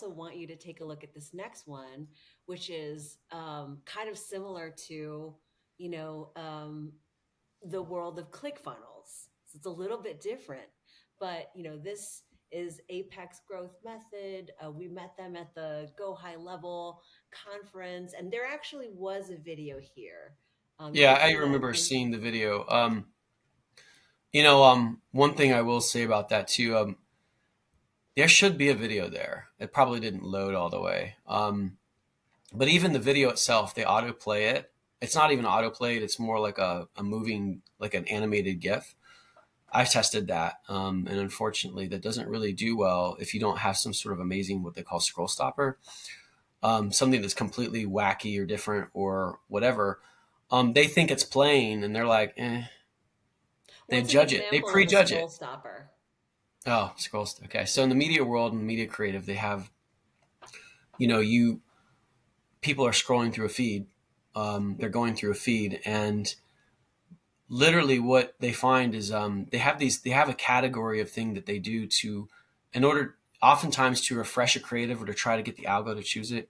also want you to take a look at this next one, which is kind of similar to, you know, the world of ClickFunnels. So it's a little bit different, but you know, this is Apex Growth Method. We met them at the Go High Level conference, and there actually was a video here. You Yeah, can I see that remember in. seeing the video. One thing I will say about that too, there should be a video there. It probably didn't load all the way. But even the video itself, they autoplay it. It's not even autoplayed. It's more like a moving, like an animated GIF. I've tested that, and unfortunately, that doesn't really do well if you don't have some sort of amazing what they call scroll stopper, something that's completely wacky or different or whatever. They think it's playing, and they're like, eh. They What's an judge it. They example of a prejudge scroll it. stopper? Oh, scrolls. Okay, so in the media world and media creative, they have, you people are scrolling through a feed. They're going through a feed, and literally what they find is they have a category of thing that they do to, in order, oftentimes to refresh a creative or to try to get the algo to choose it.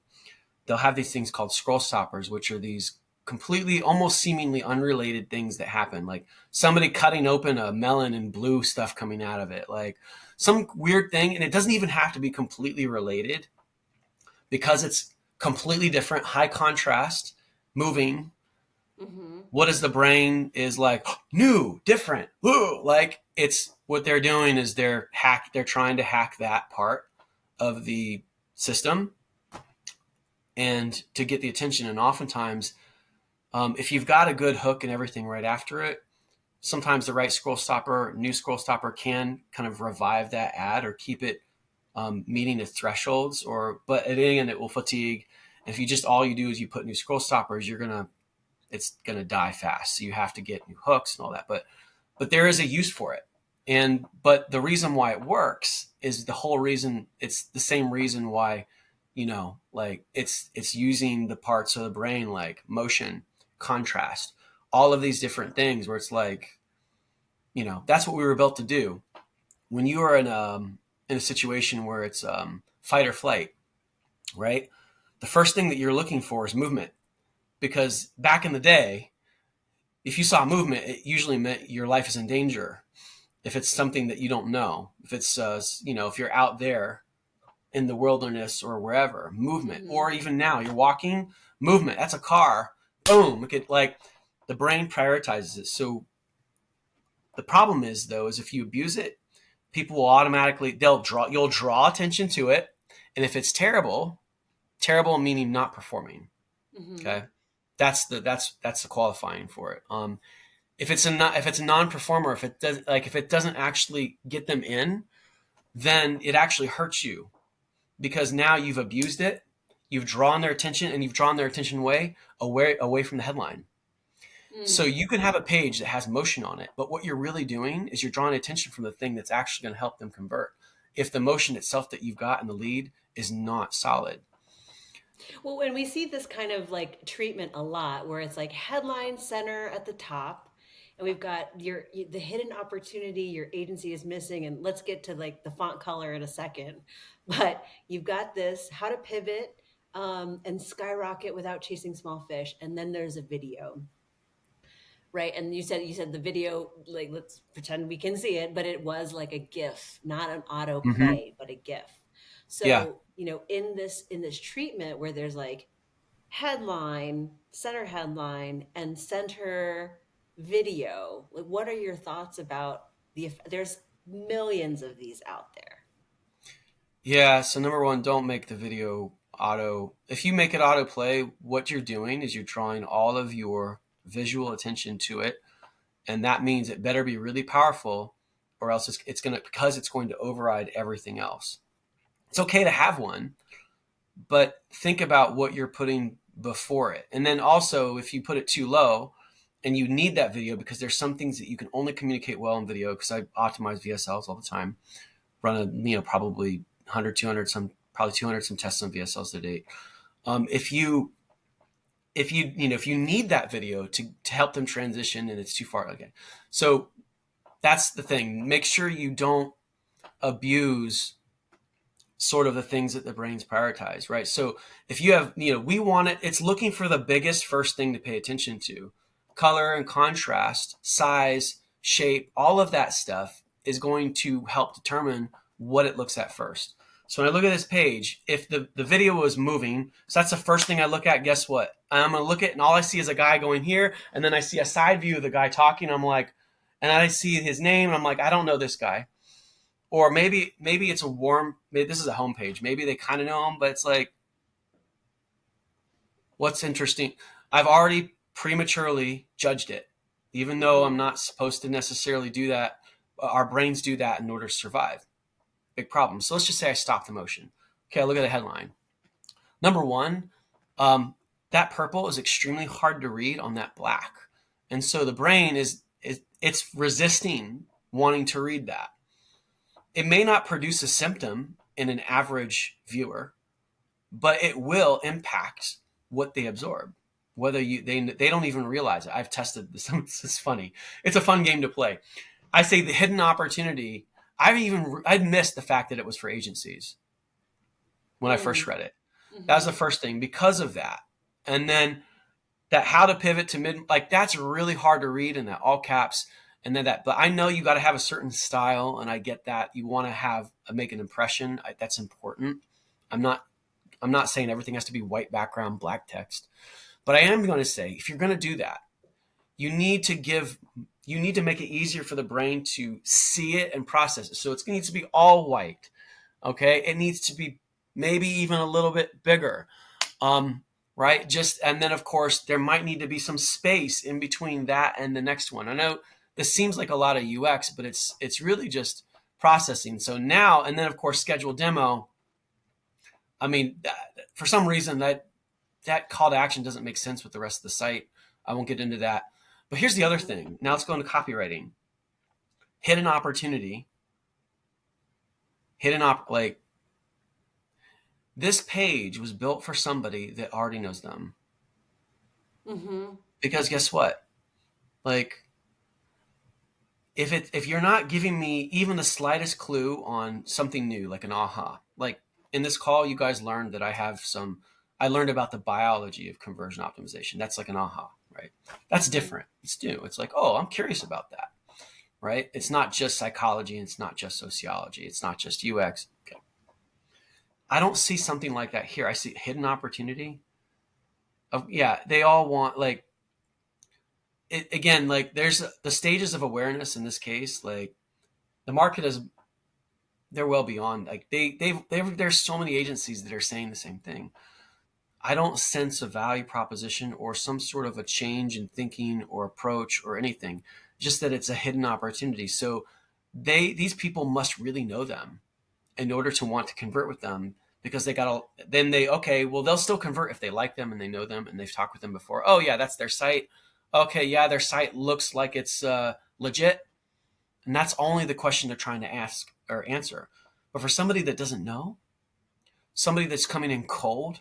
They'll have these things called scroll stoppers, which are these completely, almost seemingly unrelated things that happen, like somebody cutting open a melon and blue stuff coming out of it, like some weird thing, and it doesn't even have to be completely related because it's completely different, high contrast, moving. Mm-hmm. What is the brain is like new, different, woo, like it's what they're doing is they're trying to hack that part of the system and to get the attention. And oftentimes, if you've got a good hook and everything right after it, sometimes the right scroll stopper, new scroll stopper can kind of revive that ad or keep it meeting the thresholds. But again, it will fatigue. If you just all you do is you put new scroll stoppers, it's gonna die fast. So you have to get new hooks and all that. But there is a use for it. But the reason why it works is the whole reason. It's the same reason why, like it's using the parts of the brain like motion, contrast, all of these different things where it's like, that's what we were built to do. When you are in a situation where it's fight or flight, right? The first thing that you're looking for is movement, because back in the day, if you saw movement, it usually meant your life is in danger. If it's something that you don't know, if it's if you're out there in the wilderness or wherever, movement, Mm-hmm. or even now you're walking, movement. That's a car. Boom. Look at, like, the brain prioritizes it. So the problem is, though, is if you abuse it, people will automatically you'll draw attention to it, and if it's terrible, terrible meaning not performing. Mm-hmm. Okay, that's the qualifying for it. If it's a non-performer, if it doesn't actually get them in, then it actually hurts you because now you've abused it, you've drawn their attention, and you've drawn their attention away from the headline. So Mm. you can have a page that has motion on it, but what you're really doing is you're drawing attention from the thing that's actually going to help them convert. If the motion itself that you've got in the lead is not solid. Well, when we see this kind of like treatment a lot, where it's like headline center at the top, and we've got the hidden opportunity your agency is missing, and let's get to like the font color in a second. But you've got this how to pivot and skyrocket without chasing small fish, and then there's a video, right? And you said the video, like, let's pretend we can see it, but it was like a GIF, not an auto Mm-hmm. play, but a GIF. Yeah. So, in this treatment where there's like headline, center headline, and center video, like, what are your thoughts about there's millions of these out there. Yeah. So number one, don't make the video auto. If you make it auto play, what you're doing is you're drawing all of your visual attention to it. And that means it better be really powerful, or else it's going to override everything else. It's okay to have one, but think about what you're putting before it. And then also, if you put it too low and you need that video, because there's some things that you can only communicate well in video, because I optimize VSLs all the time, run probably 100, 200, probably 200 some tests on VSLs to date. If you need that video to help them transition and it's too far, okay. So that's the thing. Make sure you don't abuse sort of the things that the brain's prioritize, right? So if you have, we want it, it's looking for the biggest first thing to pay attention to. Color and contrast, size, shape, all of that stuff is going to help determine what it looks at first. So when I look at this page, if the video was moving, so that's the first thing I look at, guess what? I'm going to look at, and all I see is a guy going here, and then I see a side view of the guy talking. I'm like, and I see his name, and I'm like, I don't know this guy. Or maybe it's maybe this is a homepage. Maybe they kind of know him, but it's like, what's interesting? I've already prematurely judged it, even though I'm not supposed to necessarily do that. Our brains do that in order to survive. Big problem. So let's just say I stop the motion. Okay, I look at the headline. Number one, that purple is extremely hard to read on that black. And so the brain it's resisting wanting to read that. It may not produce a symptom in an average viewer, but it will impact what they absorb. Whether they don't even realize it. I've tested this. It's funny. It's a fun game to play. I say the hidden opportunity. I'd missed the fact that it was for agencies when I first read it. That was the first thing because of that. And then that how to pivot to mid, like that's really hard to read in that all caps. And then but I know you got to have a certain style, and I get that you want to make an impression. That's important. I'm not saying everything has to be white background, black text, but I am going to say if you're going to do that, you need to make it easier for the brain to see it and process it. So it needs to be all white. Okay, it needs to be maybe even a little bit bigger. Right? And then of course there might need to be some space in between that and the next one. I know this seems like a lot of UX, but it's really just processing. So now, and then of course, schedule demo. I mean, for some reason that call to action doesn't make sense with the rest of the site. I won't get into that. But here's the other thing. Now let's go into copywriting. Hidden opportunity. This page was built for somebody that already knows them. Mm-hmm. Because guess what? Like, if you're not giving me even the slightest clue on something new, like an aha, like in this call, you guys learned that I learned about the biology of conversion optimization. That's like an aha, right? That's different. It's new. It's like, oh, I'm curious about that, right? It's not just psychology. And it's not just sociology. It's not just UX. Okay. I don't see something like that here. I see hidden opportunity. They all want like, again, like there's the stages of awareness in this case. Like the market they're well beyond. Like there's so many agencies that are saying the same thing. I don't sense a value proposition or some sort of a change in thinking or approach or anything. Just that it's a hidden opportunity. So these people must really know them in order to want to convert with them, because they'll still convert if they like them and they know them and they've talked with them before. Oh yeah, that's their site. Okay, yeah, their site looks like it's legit. And that's only the question they're trying to ask or answer. But for somebody that doesn't know, somebody that's coming in cold,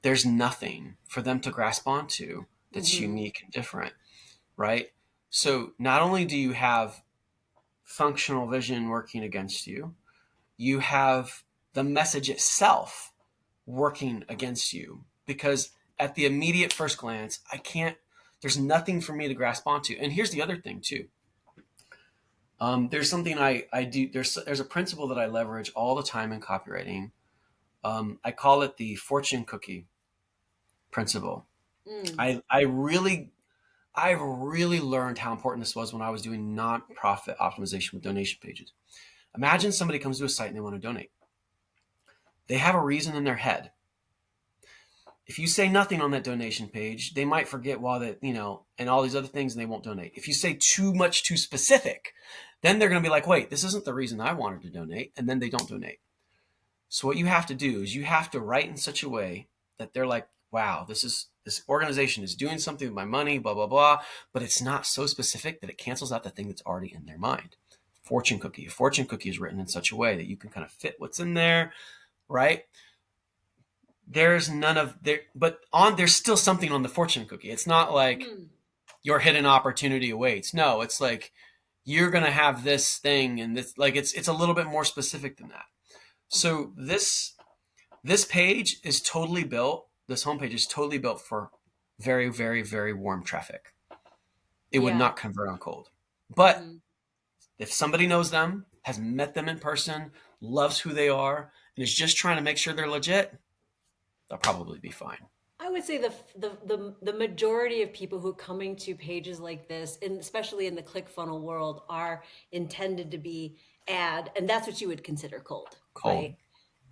there's nothing for them to grasp onto that's unique and different, right? So not only do you have functional vision working against you, you have the message itself working against you, because at the immediate first glance, there's nothing for me to grasp onto. And here's the other thing too. There's something I do. There's a principle that I leverage all the time in copywriting. I call it the fortune cookie principle. I really learned how important this was when I was doing nonprofit optimization with donation pages. Imagine somebody comes to a site and they want to donate. They have a reason in their head. If you say nothing on that donation page, they might forget and all these other things, and they won't donate. If you say too much, too specific, then they're going to be like, wait, this isn't the reason I wanted to donate. And then they don't donate. So what you have to do is you have to write in such a way that they're like, wow, this organization is doing something with my money, blah, blah, blah. But it's not so specific that it cancels out the thing that's already in their mind. Fortune cookie. A fortune cookie is written in such a way that you can kind of fit what's in there, right? There's none of there, but there's still something on the fortune cookie. It's not like your hidden opportunity awaits. No, it's like you're going to have this thing, and this, like, it's a little bit more specific than that. So this page is totally built. This homepage is totally built for very, very, very warm traffic. It would Yeah. not convert on cold. But Hmm. if somebody knows them, has met them in person, loves who they are, and is just trying to make sure they're legit, they'll probably be fine. I would say the majority of people who are coming to pages like this, and especially in the ClickFunnels world, are intended to be and that's what you would consider cold, Cold. right?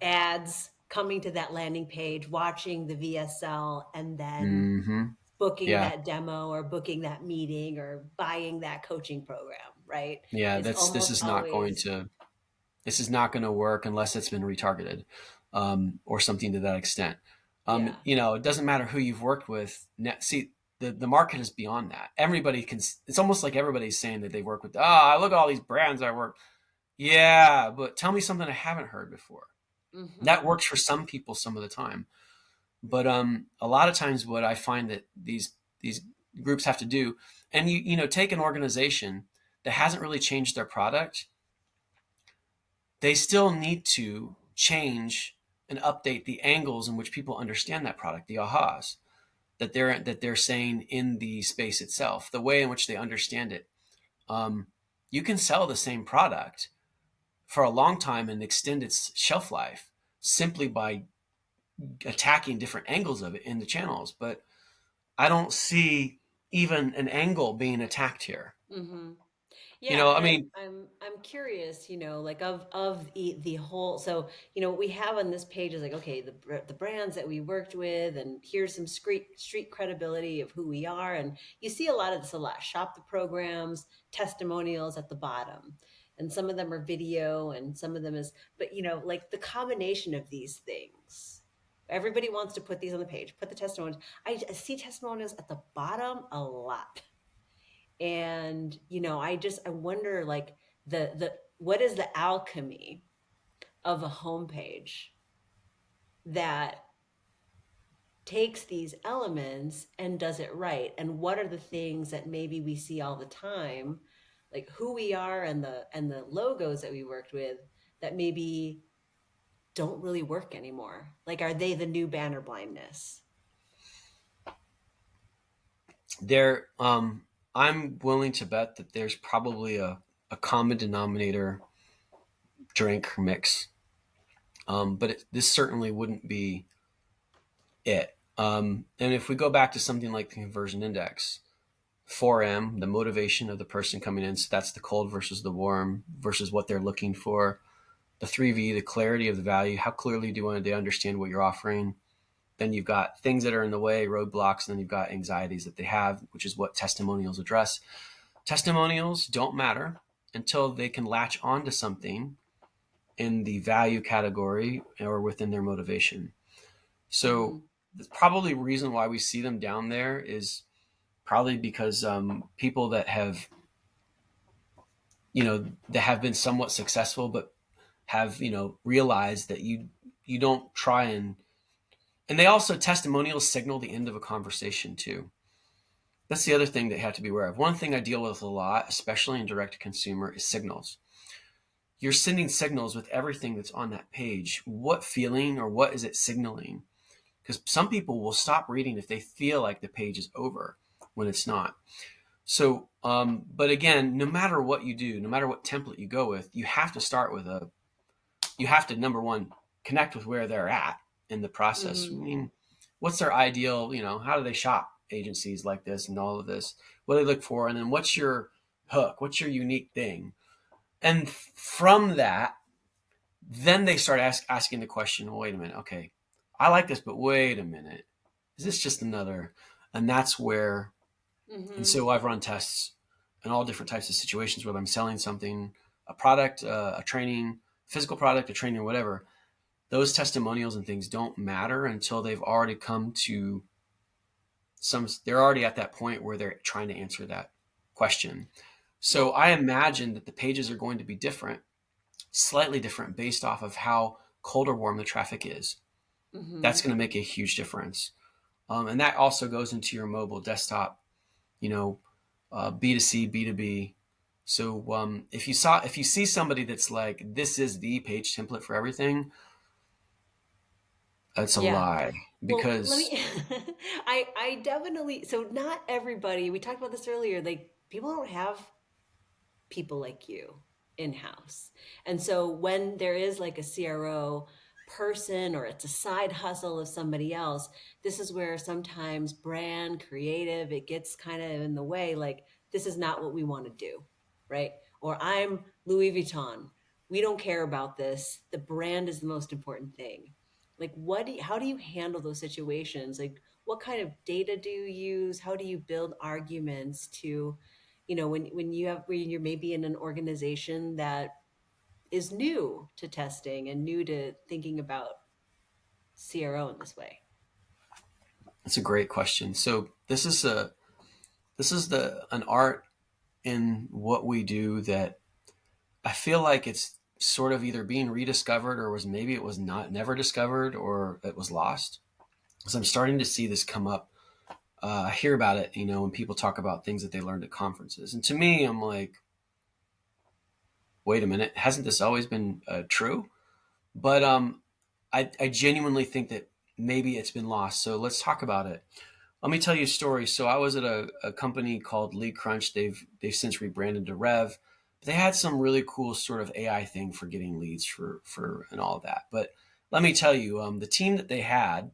Ads coming to that landing page, watching the VSL, and then Mm-hmm. booking Yeah. that demo or booking that meeting or buying that coaching program, right? Yeah. It's This almost is not going always, to this is not going to work unless it's been retargeted, or something to that extent. yeah. It doesn't matter who you've worked with. See, the market is beyond that. Everybody can. It's almost like everybody's saying that they work with. Ah, look at all these brands I work. Yeah, but tell me something I haven't heard before. That Hmm. works for some people some of the time, but a lot of times what I find that these groups have to do, and take an organization that hasn't really changed their product, they still need to change and update the angles in which people understand that product, the ahas that they're saying in the space itself, the way in which they understand it. Um, you can sell the same product for a long time and extend its shelf life simply by attacking different angles of it in the channels. But I don't see even an angle being attacked here. Hmm. You Yeah, know, I and mean, I'm curious, like of the whole. So what we have on this page is like, okay, the brands that we worked with, and here's some street credibility of who we are, and you see a lot of this a lot. Shop the programs, testimonials at the bottom, and some of them are video, and some of them is, but like the combination of these things. Everybody wants to put these on the page, put the testimonials. I see testimonials at the bottom a lot, and I wonder, like, the what is the alchemy of a homepage that takes these elements and does it right, and what are the things that maybe we see all the time, like who we are and the logos that we worked with, that maybe don't really work anymore, like are they the new banner blindness? there I'm willing to bet that there's probably a common denominator drink mix, but this certainly wouldn't be it. And if we go back to something like the conversion index, 4M, the motivation of the person coming in, so that's the cold versus the warm versus what they're looking for. The 3V, the clarity of the value, how clearly do they understand what you're offering? Then you've got things that are in the way, roadblocks, and then you've got anxieties that they have, which is what testimonials address. Testimonials don't matter until they can latch onto something in the value category or within their motivation. So Hmm. the probably reason why we see them down there is probably because people that have been somewhat successful, but have realized that you don't try and they also testimonials signal the end of a conversation too. That's the other thing that you have to be aware of. One thing I deal with a lot, especially in direct to consumer, is signals. You're sending signals with everything that's on that page. What feeling or what is it signaling? Because some people will stop reading if they feel like the page is over when it's not. So, but again, no matter what you do, no matter what template you go with, you have to start with you have to, number one, connect with where they're at in the process. I Hmm. mean, what's their ideal, how do they shop agencies like this and all of this? What do they look for? And then what's your hook? What's your unique thing? And from that, then they start asking the question, well, wait a minute, okay, I like this, but wait a minute, is this just another? And that's where, and Hmm. so I've run tests in all different types of situations, whether I'm selling something, a product, a training, physical product, a training, or whatever. Those testimonials and things don't matter until they've already come to they're already at that point where they're trying to answer that question. So Well. I imagine that the pages are going to be different, slightly different based off of how cold or warm the traffic is. That's Hmm. going to make a huge difference. And that also goes into your mobile desktop, you know, B2C, B2B. So if you see somebody that's like, this is the page template for everything, that's a Yeah. lie. Well, let Because me I definitely, so not everybody, we talked about this earlier, like people don't have people like you in-house. And so when there is like a CRO person or it's a side hustle of somebody else, this is where sometimes brand, creative, it gets kind of in the way, like this is not what we want to do, right? Or I'm Louis Vuitton. We don't care about this. The brand is the most important thing. Like how do you handle those situations? Like what kind of data do you use? How do you build arguments to, when you're maybe in an organization that is new to testing and new to thinking about CRO in this way? it's a great question. So this is the an art in what we do that I feel like it's sort of either being rediscovered, or was maybe it was not never discovered, or it was lost. So I'm starting to see this come up. I hear about it, when people talk about things that they learned at conferences. And to me, I'm like, wait a minute, hasn't this always been true? But I genuinely think that maybe it's been lost. So let's talk about it. Let me tell you a story. So I was at a company called Lead Crunch. They've since rebranded to Rev. They had some really cool sort of AI thing for getting leads for and all of that. But let me tell you, the team that they had,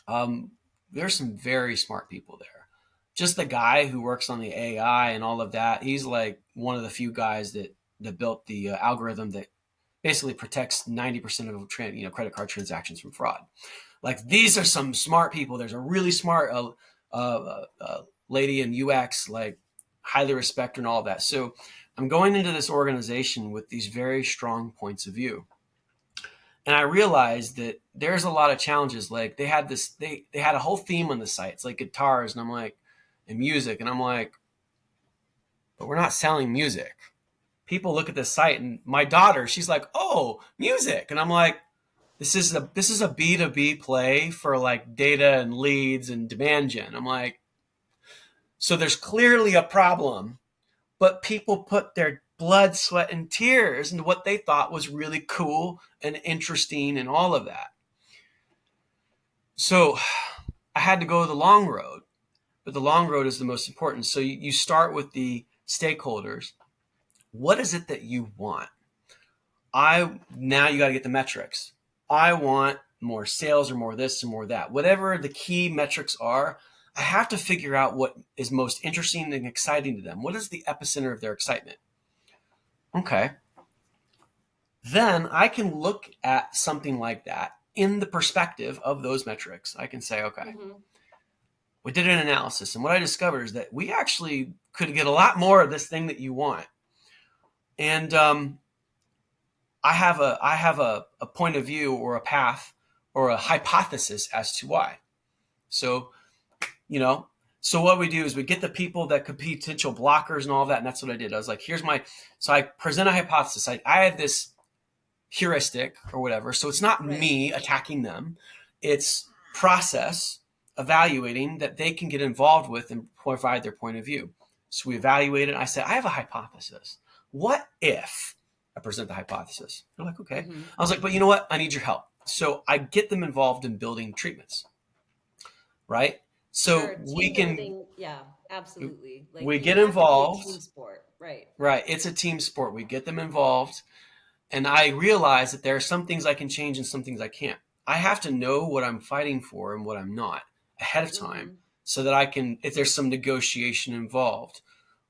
um, there's some very smart people there. Just the guy who works on the AI and all of that, he's like one of the few guys that built the algorithm that basically protects 90% of credit card transactions from fraud. Like, these are some smart people. There's a really smart lady in UX, like highly respected and all that. So I'm going into this organization with these very strong points of view. And I realized that there's a lot of challenges. Like, they had a whole theme on the site. It's like guitars, and I'm like, and music. And I'm like, but we're not selling music. People look at this site, and my daughter, she's like, oh, music. And I'm like, this is a B2B play for like data and leads and demand gen. I'm like, so there's clearly a problem, but people put their blood, sweat, and tears into what they thought was really cool and interesting and all of that. So I had to go the long road, but the long road is the most important. So you start with the stakeholders. What is it that you want? Now you got to get the metrics. I want more sales, or more this and more that. Whatever the key metrics are, I have to figure out what is most interesting and exciting to them. What is the epicenter of their excitement? Okay. Then I can look at something like that in the perspective of those metrics. I can say, okay, Mm-hmm. we did an analysis, and what I discovered is that we actually could get a lot more of this thing that you want. And I have a point of view, or a path, or a hypothesis as to why. So, you know, so what we do is we get the people that could be potential blockers and all of that. And that's what I did. I was like, so I present a hypothesis. I had this heuristic or whatever. So it's not Right. me attacking them. It's process evaluating that they can get involved with and provide their point of view. So we evaluated. I said, I have a hypothesis. What if I present the hypothesis? They're like, okay. Mm-hmm. I was like, but you know what? I need your help. So I get them involved in building treatments, right? So Sure. we Team can, building. Yeah, absolutely. Like we it get has to be a involved, team sport. Right. right? It's a team sport. We get them involved. And I realize that there are some things I can change and some things I can't. I have to know what I'm fighting for and what I'm not ahead of time, Mm-hmm. so that I can, if there's some negotiation involved.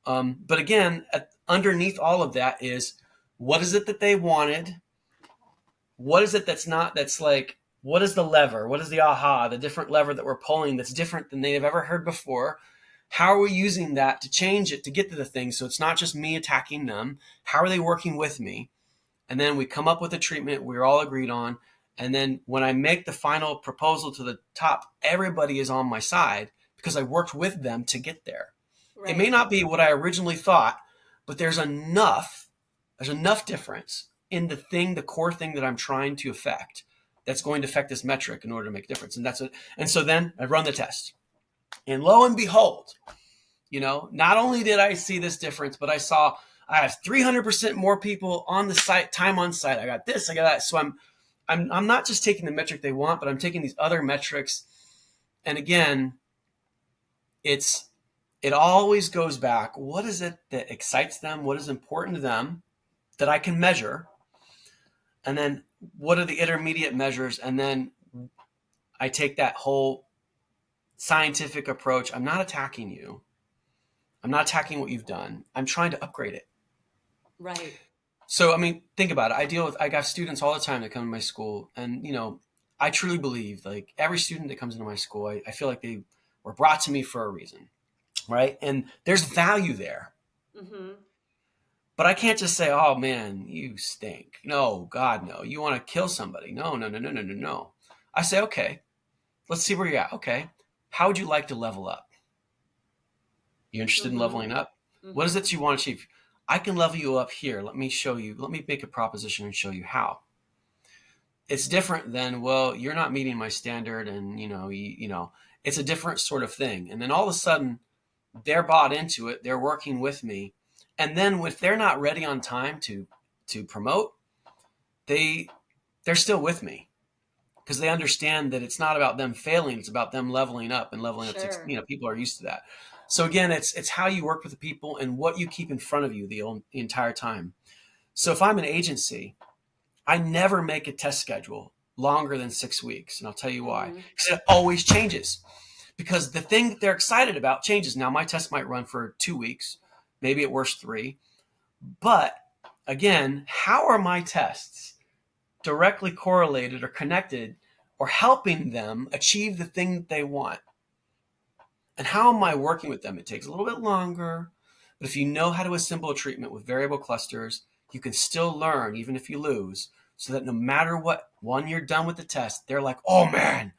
But again, underneath all of that is, what is it that they wanted? What is it that's like, what is the lever? What is the different lever that we're pulling that's different than they've ever heard before? How are we using that to change it to get to the thing? So it's not just me attacking them. How are they working with me? And then we come up with a treatment we're all agreed on. And then when I make the final proposal to the top, everybody is on my side because I worked with them to get there. It may Right. not be what I originally thought, but there's enough difference in the core thing that I'm trying to affect, that's going to affect this metric in order to make a difference. And so then I run the test. And lo and behold, not only did I see this difference, but I saw I have 300% more people on the site, time on site. I got this, I got that. So I'm not just taking the metric they want, but I'm taking these other metrics. And again, it always goes back. What is it that excites them? What is important to them that I can measure? And then what are the intermediate measures? And then I take that whole scientific approach. I'm not attacking you. I'm not attacking what you've done. I'm trying to upgrade it. Right. So, I mean, think about it. I got students all the time that come to my school. And, I truly believe like every student that comes into my school, I feel like they were brought to me for a reason. Right. And there's value there. Mm-hmm. But I can't just say, oh man, you stink. No, God, no. You want to kill somebody. No, no, no, no, no, no, no. I say, okay, let's see where you're at. Okay. How would you like to level up? You interested in Mm-hmm. leveling up? What is Mm-hmm. it you want to achieve? I can level you up here. Let me show you. Let me make a proposition and show you how. It's different than, well, you're not meeting my standard, and it's a different sort of thing. And then all of a sudden, they're bought into it. They're working with me, and then if they're not ready on time to promote, they they're still with me because they understand that it's not about them failing. It's about them leveling up and leveling up. Sure. People are used to that. So again, it's how you work with the people and what you keep in front of you the entire time. So if I'm an agency, I never make a test schedule longer than 6 weeks. And I'll tell you why. Mm-hmm. Because it always changes. Because the thing that they're excited about changes. Now, my test might run for 2 weeks, maybe at worst 3. But again, how are my tests directly correlated or connected or helping them achieve the thing that they want? And how am I working with them? It takes a little bit longer. But if you know how to assemble a treatment with variable clusters, you can still learn even if you lose, so that no matter what, when you're done with the test, they're like, oh man,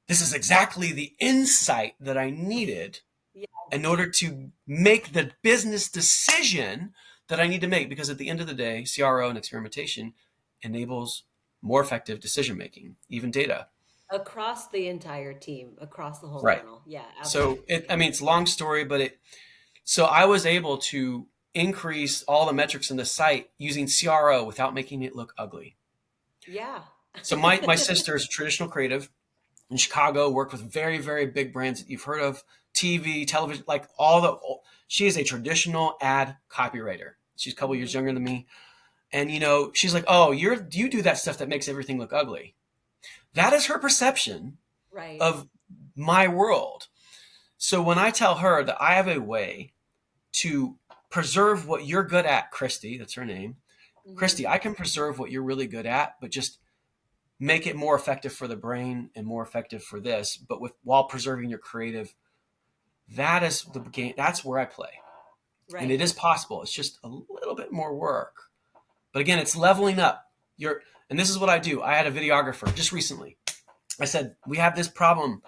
this is exactly the insight that I needed in Yes. order to make the business decision that I need to make. Because at the end of the day, CRO and experimentation enables more effective decision making, even data. Across the entire team, across the whole Right. funnel. Yeah, So absolutely. it's a long story, but so I was able to increase all the metrics in the site using CRO without making it look ugly. Yeah. So my sister is a traditional creative in Chicago, worked with very, very big brands that you've heard of, TV, television, like she is a traditional ad copywriter. She's a couple years Mm-hmm. younger than me. And she's like, oh, you do that stuff that makes everything look ugly. That is her perception Right. of my world. So when I tell her that I have a way to preserve what you're good at, Christy, that's her name. Mm-hmm. Christy, I can preserve what you're really good at, but just make it more effective for the brain and more effective for this, but while preserving your creative. That is the game. That's where I play. And it Right. is possible. It's just a little bit more work. But again, it's leveling up. And this is what I do. I had a videographer just recently. I said, we have this problem.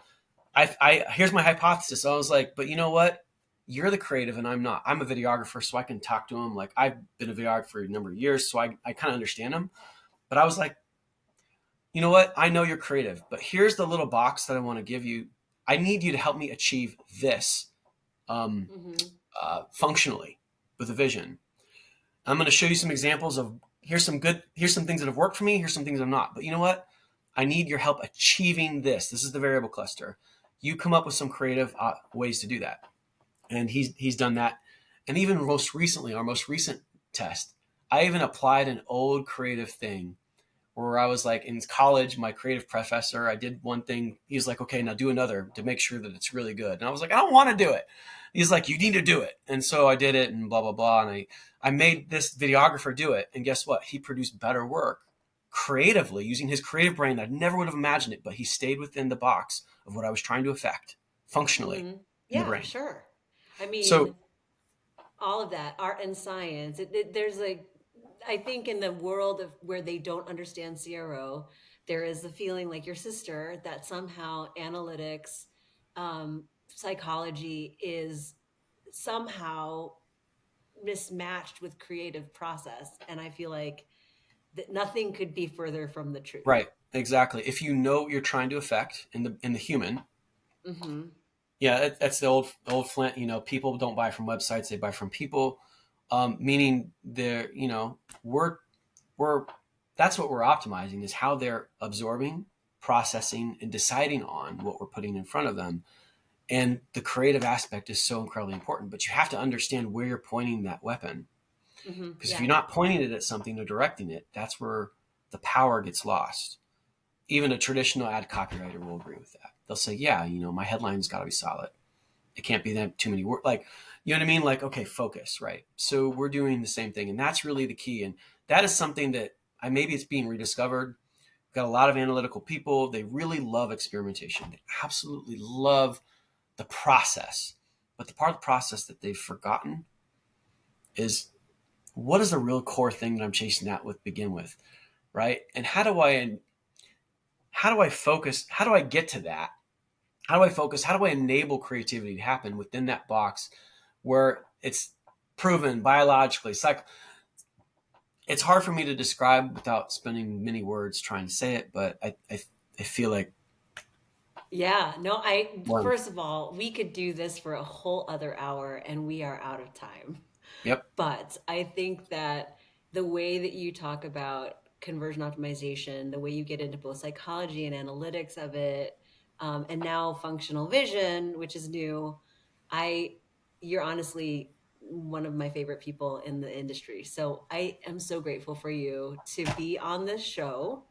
Here's my hypothesis. I was like, but you know what? You're the creative and I'm not. I'm a videographer, so I can talk to him. Like, I've been a videographer for a number of years, so I kind of understand him. But I was like, you know what? I know you're creative, but here's the little box that I want to give you. I need you to help me achieve this um, Mm-hmm. functionally with a vision. I'm going to show you some examples of here's some things that have worked for me. Here's some things that have not. But you know what? I need your help achieving this. This is the variable cluster. You come up with some creative ways to do that. And he's done that. And even most recently, our most recent test, I even applied an old creative thing where I was like in college, my creative professor, I did one thing. He's like, okay, now do another to make sure that it's really good. And I was like, I don't want to do it. He's like, you need to do it. And so I did it and blah, blah, blah. And I made this videographer do it. And guess what? He produced better work creatively using his creative brain. I never would have imagined it, but he stayed within the box of what I was trying to affect functionally Mm-hmm. in the Yeah, brain. sure. I So, mean, all of that, art and science. There's like, I think in the world of where they don't understand CRO, there is the feeling like your sister that somehow analytics, psychology is somehow mismatched with creative process. And I feel like that nothing could be further from the truth. right, exactly. If you know what you're trying to affect in the human, Mm-hmm. yeah, that's the old Flint. People don't buy from websites; they buy from people. Meaning they're, we're that's what we're optimizing, is how they're absorbing, processing, and deciding on what we're putting in front of them. And the creative aspect is so incredibly important, but you have to understand where you're pointing that weapon. Because if Yeah. you're not pointing it at something or directing it, that's where the power gets lost. Even a traditional ad copywriter will agree with that. They'll say, yeah, my headline's got to be solid. It can't be that too many words. Like, you know what I mean? Like, okay, focus, right? So we're doing the same thing. And that's really the key. And that is something that maybe it's being rediscovered. We've got a lot of analytical people. They really love experimentation. They absolutely love the process. But the part of the process that they've forgotten is, what is the real core thing that I'm chasing at with begin with, right? And how do I focus? How do I get to that? How do I focus? How do I enable creativity to happen within that box where it's proven biologically, it's hard for me to describe without spending many words trying to say it, but I feel like, Yeah, no, well, first of all, we could do this for a whole other hour and we are out of time. yep. But I think that the way that you talk about conversion optimization, the way you get into both psychology and analytics of it, and now functional vision, which is new, I, you're honestly one of my favorite people in the industry. So I am so grateful for you to be on this show.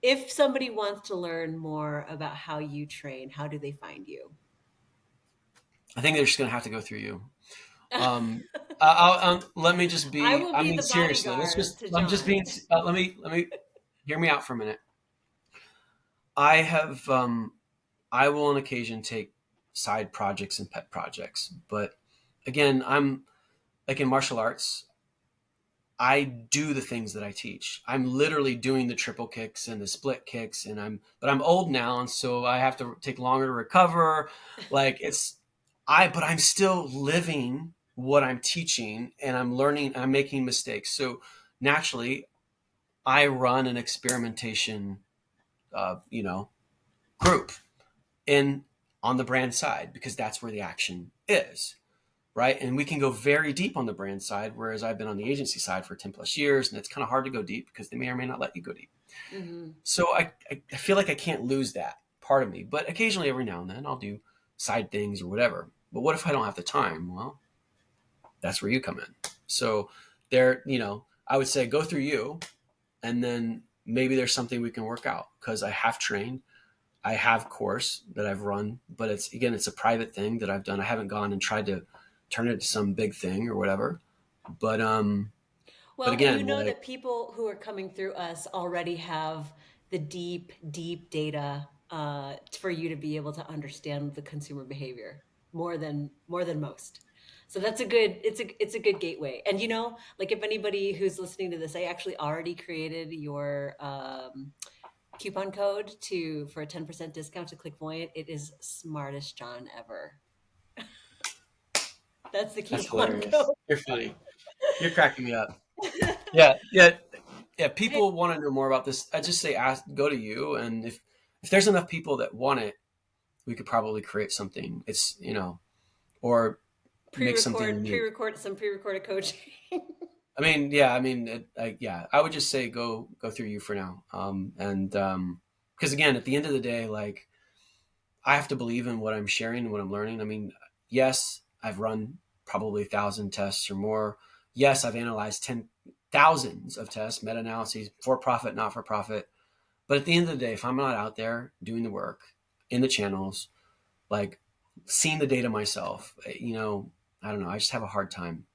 If somebody wants to learn more about how you train, how do they find you? I think they're just going to have to go through you. Um, let me just I be, will I be mean, the seriously, bodyguard to I'm just being, John. let me hear me out for a minute. I have, I will on occasion take side projects and pet projects, but again, I'm like in martial arts, I do the things that I teach. I'm literally doing the triple kicks and the split kicks, and but I'm old now, and so I have to take longer to recover. Like but I'm still living what I'm teaching, and I'm learning. I'm making mistakes, so naturally, I run an experimentation, uh, you know, group in on the brand side because that's where the action is, right? And we can go very deep on the brand side, whereas I've been on the agency side for 10 plus years, and it's kind of hard to go deep because they may or may not let you go deep. Hmm. So I feel like I can't lose that part of me, but occasionally every now and then I'll do side things or whatever. But what if I don't have the time? Well, that's where you come in. So I would say go through you, and then maybe there's something we can work out because I have trained. I have course that I've run, but it's a private thing that I've done. I haven't gone and tried to turn it into some big thing or whatever. But but Well, and you again, know like, that people who are coming through us already have the deep, deep data for you to be able to understand the consumer behavior more than most. So that's a good it's a good gateway. And like if anybody who's listening to this, I actually already created your coupon code to for a 10% discount to Clickvoyant. It is smartest John ever. That's the that's coupon hilarious. code. You're funny. You're cracking me up. Yeah, yeah, yeah. Hey, People want to know more about this. I just say ask, go to you, and if there's enough people that want it, we could probably create something. Or make something unique. pre-record some pre-recorded coaching. I mean, yeah, I mean, yeah, I would just say go through you for now. And because again, at the end of the day, like I have to believe in what I'm sharing and what I'm learning. I mean, yes, I've run probably 1,000 tests or more. Yes, I've analyzed 10 thousands of tests, meta-analyses, for profit, not for profit. But at the end of the day, if I'm not out there doing the work in the channels, like seeing the data myself, I don't know. I just have a hard time